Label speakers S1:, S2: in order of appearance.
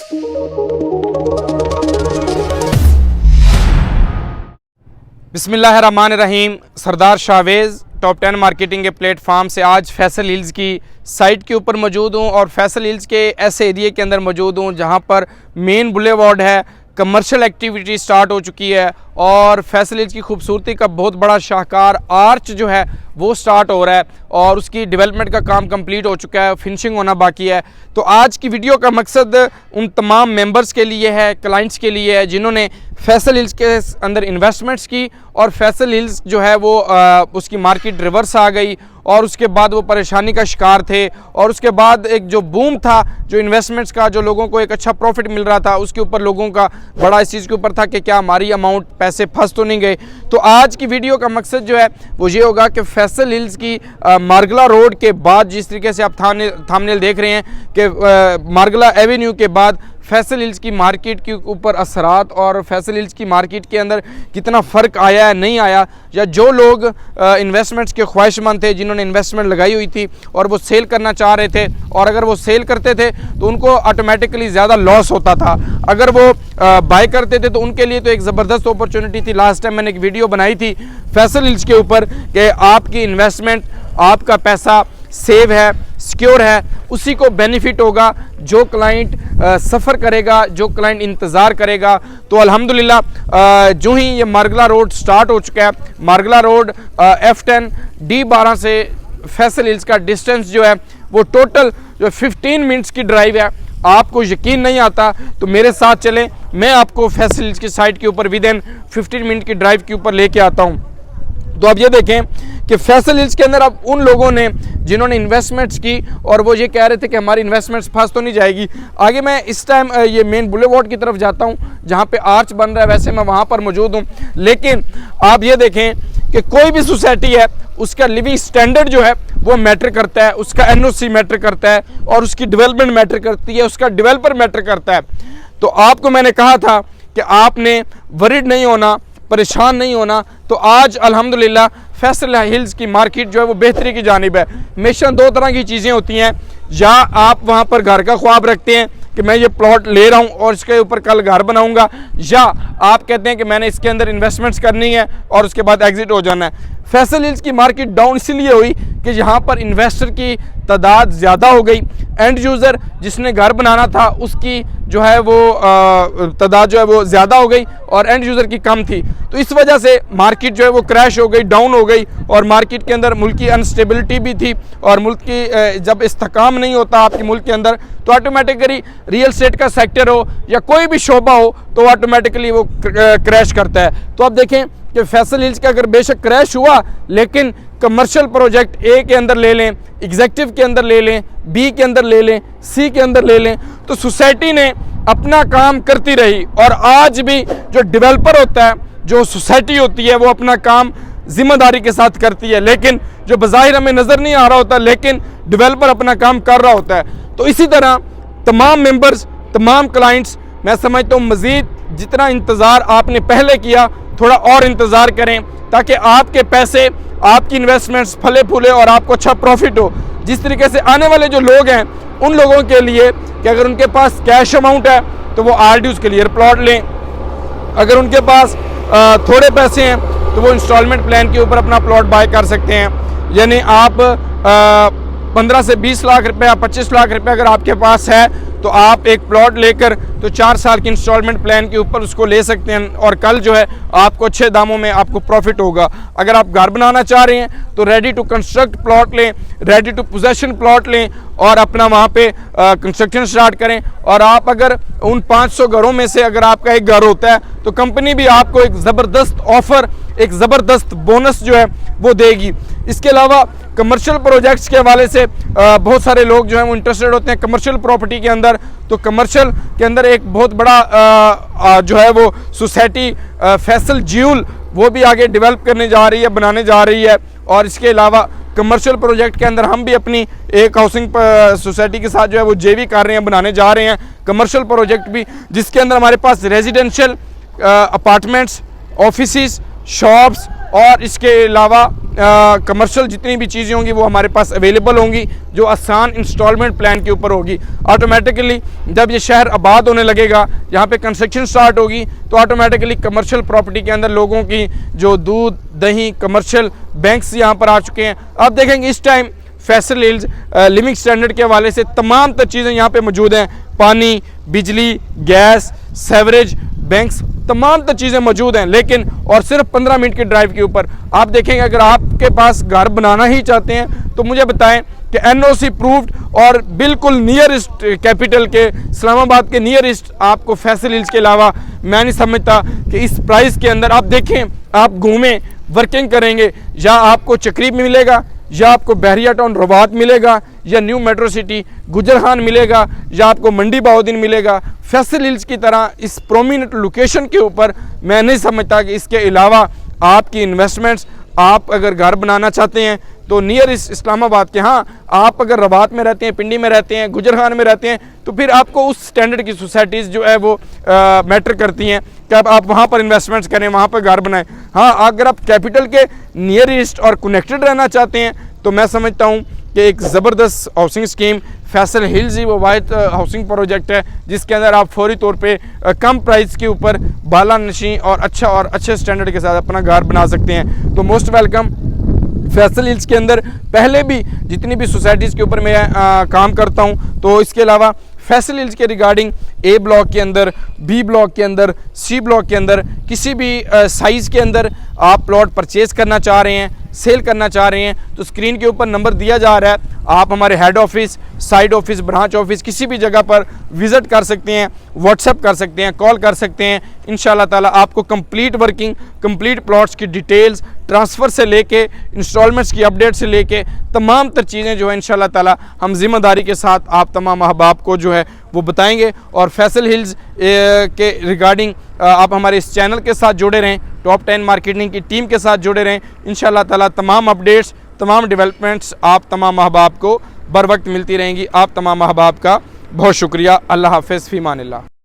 S1: बिस्मिल्लाहिर्रहमानिर्रहीम। सरदार Shahvez top 10 marketing के platform से आज फैसल हिल्स की साइट के ऊपर मौजूद हूँ और फैसल हिल्स के ऐसे एरिए के अंदर मौजूद हूँ जहाँ पर मेन बुलेवार्ड है, कमर्शियल एक्टिविटी स्टार्ट हो चुकी है और फैसल हिल्स की खूबसूरती का बहुत बड़ा शाहकार आर्च जो है वो स्टार्ट हो रहा है और उसकी डेवलपमेंट का काम कंप्लीट हो चुका है, फिनिशिंग होना बाकी है। तो आज की वीडियो का मकसद उन तमाम मेंबर्स के लिए है, क्लाइंट्स के लिए है जिन्होंने फैसल हिल्स के अंदर इन्वेस्टमेंट्स की और फैसल हिल्स जो है वो उसकी मार्केट रिवर्स आ गई और उसके बाद वो परेशानी का शिकार थे और उसके बाद एक जो बूम था जो इन्वेस्टमेंट्स का, जो लोगों को एक अच्छा प्रॉफिट मिल रहा था, उसके ऊपर लोगों का बड़ा इस चीज़ के ऊपर था कि क्या हमारी अमाउंट पैसे फंस तो नहीं गए। तो आज की वीडियो का मकसद जो है वो ये होगा कि फैसल हिल्स की मार्गला रोड के बाद, जिस तरीके से आप थामनेल देख रहे हैं कि मार्गला एवेन्यू के बाद फैसल हिल्स की मार्केट के ऊपर असरात और फैसल हिल्स की मार्केट के अंदर कितना फ़र्क आया है, नहीं आया, या जो लोग इन्वेस्टमेंट्स के ख्वाहिशमंद थे, जिन्होंने इन्वेस्टमेंट लगाई हुई थी और वो सेल करना चाह रहे थे और अगर वो सेल करते थे तो उनको ऑटोमेटिकली ज़्यादा लॉस होता था, अगर वो बाय करते थे तो उनके लिए तो एक ज़बरदस्त अपॉर्चुनिटी थी। लास्ट टाइम मैंने एक वीडियो बनाई थी फैसल हिल्स के ऊपर कि आपकी इन्वेस्टमेंट, आपका पैसा सेव है, सिक्योर है, उसी को बेनिफिट होगा जो क्लाइंट सफ़र करेगा, जो क्लाइंट इंतज़ार करेगा। तो अल्हम्दुलिल्लाह जो ही ये मार्गला रोड स्टार्ट हो चुका है, मार्गला रोड F10 D12 से फैसल हिल्स का डिस्टेंस जो है वो टोटल जो 15 मिनट्स की ड्राइव है। आपको यकीन नहीं आता तो मेरे साथ चलें, मैं आपको फैसल हिल्स की साइट के ऊपर विद इन 15 मिनट की ड्राइव के ऊपर लेके आता हूँ। तो अब ये देखें कि फैसल हिल्स के अंदर अब उन लोगों ने जिन्होंने इन्वेस्टमेंट्स की और वो ये कह रहे थे कि हमारी इन्वेस्टमेंट्स फंस तो नहीं जाएगी। आगे मैं इस टाइम ये मेन बुलेवार्ड की तरफ जाता हूँ जहाँ पे आर्च बन रहा है, वैसे मैं वहाँ पर मौजूद हूँ। लेकिन आप ये देखें कि कोई भी सोसाइटी है उसका लिविंग स्टैंडर्ड जो है वो मैटर करता है, उसका NOC मैटर करता है और उसकी डेवलपमेंट मैटर करती है, उसका डेवलपर मैटर करता है। तो आपको मैंने कहा था कि आपने वरीड नहीं होना, परेशान नहीं होना। तो आज अल्हम्दुलिल्लाह फैसल हिल्स की मार्केट जो है वो बेहतरी की जानिब है। हमेशा दो तरह की चीज़ें होती हैं, या आप वहाँ पर घर का ख्वाब रखते हैं कि मैं ये प्लॉट ले रहा हूँ और इसके ऊपर कल घर बनाऊँगा, या आप कहते हैं कि मैंने इसके अंदर इन्वेस्टमेंट्स करनी है और उसके बाद एग्जिट हो जाना है। फैसल हिल्स की मार्केट डाउन इसलिए हुई कि यहाँ पर इन्वेस्टर की तादाद ज़्यादा हो गई, एंड यूज़र जिसने घर बनाना था उसकी जो है वो तादाद जो है वो ज़्यादा हो गई और एंड यूज़र की कम थी। तो इस वजह से मार्केट जो है वो क्रैश हो गई, डाउन हो गई और मार्केट के अंदर मुल्क की अनस्टेबिलिटी भी थी और मुल्क की जब इस्तेकाम नहीं होता आपके मुल्क के अंदर तो ऑटोमेटिकली रियल एस्टेट का सेक्टर हो या कोई भी शोबा हो तो ऑटोमेटिकली वो क्रैश करता है। तो अब देखें कि फैसल हिल्स का अगर बेशक क्रैश हुआ लेकिन कमर्शियल प्रोजेक्ट ए के अंदर ले लें, एग्जेक्टिव के अंदर ले लें, बी के अंदर ले लें, सी के अंदर ले लें, तो सोसाइटी ने अपना काम करती रही। और आज भी जो डेवलपर होता है, जो सोसाइटी होती है, वो अपना काम जिम्मेदारी के साथ करती है, लेकिन जो बज़ाहिर हमें नज़र नहीं आ रहा होता लेकिन डेवलपर अपना काम कर रहा होता है। तो इसी तरह तमाम मेंबर्स, तमाम क्लाइंट्स, मैं समझता हूँ मज़ीद जितना इंतज़ार आपने पहले किया थोड़ा और इंतज़ार करें ताकि आपके पैसे, आपकी इन्वेस्टमेंट्स फले फूले और आपको अच्छा प्रॉफिट हो। जिस तरीके से आने वाले जो लोग हैं उन लोगों के लिए कि अगर उनके पास कैश अमाउंट है तो वो RDUs क्लियर प्लॉट लें, अगर उनके पास थोड़े पैसे हैं तो वो इंस्टॉलमेंट प्लान के ऊपर अपना प्लॉट बाय कर सकते हैं। यानी आप 15 से 20 लाख रुपए, 25 लाख रुपए अगर आपके पास है तो आप एक प्लॉट लेकर तो 4 साल की इंस्टॉलमेंट प्लान के ऊपर उसको ले सकते हैं और कल जो है आपको अच्छे दामों में आपको प्रॉफिट होगा। अगर आप घर बनाना चाह रहे हैं तो रेडी टू कंस्ट्रक्ट प्लॉट लें, रेडी टू पोजेशन प्लॉट लें और अपना वहाँ पे कंस्ट्रक्शन स्टार्ट करें। और आप अगर उन 500 घरों में से अगर आपका एक घर होता है तो कंपनी भी आपको एक ज़बरदस्त ऑफ़र, एक ज़बरदस्त बोनस जो है वो देगी। इसके अलावा कमर्शियल प्रोजेक्ट्स के हवाले से बहुत सारे लोग जो हैं वो इंटरेस्टेड होते हैं कमर्शियल प्रॉपर्टी के अंदर। तो कमर्शियल के अंदर एक बहुत बड़ा जो है वो सोसाइटी फैसल ज्यूल वो भी आगे डेवलप करने जा रही है, बनाने जा रही है। और इसके अलावा कमर्शियल प्रोजेक्ट के अंदर हम भी अपनी एक हाउसिंग सोसाइटी के साथ जो है वो JV कर रहे हैं, बनाने जा रहे हैं कमर्शियल प्रोजेक्ट भी, जिसके अंदर हमारे पास रेजिडेंशियल अपार्टमेंट्स, ऑफिसेस, शॉप्स और इसके अलावा कमर्शियल जितनी भी चीज़ें होंगी वो हमारे पास अवेलेबल होंगी, जो आसान इंस्टॉलमेंट प्लान के ऊपर होगी। ऑटोमेटिकली जब ये शहर आबाद होने लगेगा, यहाँ पे कंस्ट्रक्शन स्टार्ट होगी, तो ऑटोमेटिकली कमर्शियल प्रॉपर्टी के अंदर लोगों की जो दूध दही कमर्शियल बैंक्स यहाँ पर आ चुके हैं। आप देखेंगे इस time Faisal hills living standard के हवाले से तमाम तर चीज़ें यहाँ पे मौजूद हैं। पानी, बिजली, गैस, सेवरेज, बैंक्स, तमाम तर चीज़ें मौजूद हैं। लेकिन और सिर्फ 15 मिनट के ड्राइव के ऊपर आप देखेंगे, अगर आपके पास घर बनाना ही चाहते हैं तो मुझे बताएं कि NOC प्रूव्ड और बिल्कुल नियरेस्ट कैपिटल के इस्लामाबाद के नियरेस्ट आपको फैसल हिल्स के अलावा मैं नहीं समझता कि इस प्राइस के अंदर आप देखें, आप घूमें, वर्किंग करेंगे, या आपको चक्रीब में मिलेगा, या आपको बहरिया टाउन रबात मिलेगा, या न्यू मेट्रो सिटी गुजरखान मिलेगा, या आपको मंडी बहाउद्दीन मिलेगा। फैसल हिल्स की तरह इस प्रोमिनेंट लोकेशन के ऊपर मैं नहीं समझता कि इसके अलावा आपकी इन्वेस्टमेंट्स, आप अगर घर बनाना चाहते हैं तो नियर इस्लामाबाद के, हाँ आप अगर रबात में रहते हैं, पिंडी में रहते हैं, गुजरखान में रहते हैं, तो फिर आपको उस स्टैंडर्ड की सोसाइटीज़ जो है वो मैटर करती हैं कि अब आप वहाँ पर इन्वेस्टमेंट्स करें, वहाँ पर घर बनाएं। हाँ, अगर आप कैपिटल के नियरेस्ट और कनेक्टेड रहना चाहते हैं तो मैं समझता हूँ कि एक ज़बरदस्त हाउसिंग स्कीम फैसल हिल्स ही वो वाहिद हाउसिंग प्रोजेक्ट है जिसके अंदर आप फौरी तौर पे कम प्राइस के ऊपर बाला नशी और अच्छे स्टैंडर्ड के साथ अपना घर बना सकते हैं। तो मोस्ट वेलकम। फैसल हिल्स के अंदर पहले भी जितनी भी सोसाइटीज़ के ऊपर मैं काम करता हूँ, तो इसके अलावा फैसल हिल्स के रिगार्डिंग A ब्लॉक के अंदर, B ब्लॉक के अंदर, C ब्लॉक के अंदर किसी भी साइज़ के अंदर आप प्लॉट परचेज़ करना चाह रहे हैं, सेल करना चाह रहे हैं, तो स्क्रीन के ऊपर नंबर दिया जा रहा है। आप हमारे head office, side office, branch office किसी भी जगह पर विज़िट कर सकते हैं, व्हाट्सएप कर सकते हैं, कॉल कर सकते हैं। इंशाल्लाह ताला आपको कंप्लीट वर्किंग, कंप्लीट प्लॉट्स की डिटेल्स, ट्रांसफ़र से लेके इंस्टॉलमेंट्स की अपडेट से लेके तमाम तर चीज़ें जो है इंशाल्लाह ताला हम ज़िम्मेदारी के साथ आप तमाम अहबाब को जो है वो बताएंगे। और फैसल हिल्स के रिगार्डिंग आप हमारे इस चैनल के साथ जुड़े रहें, टॉप 10 मार्केटिंग की टीम के साथ जुड़े रहें। इंशाल्लाह ताला तमाम अपडेट्स, तमाम डेवलपमेंट्स आप तमाम अहबाब को बर वक्त मिलती रहेंगी। आप तमाम अहबाब का बहुत शुक्रिया। अल्लाह हाफ़िज़, फ़ी अमानिल्लाह।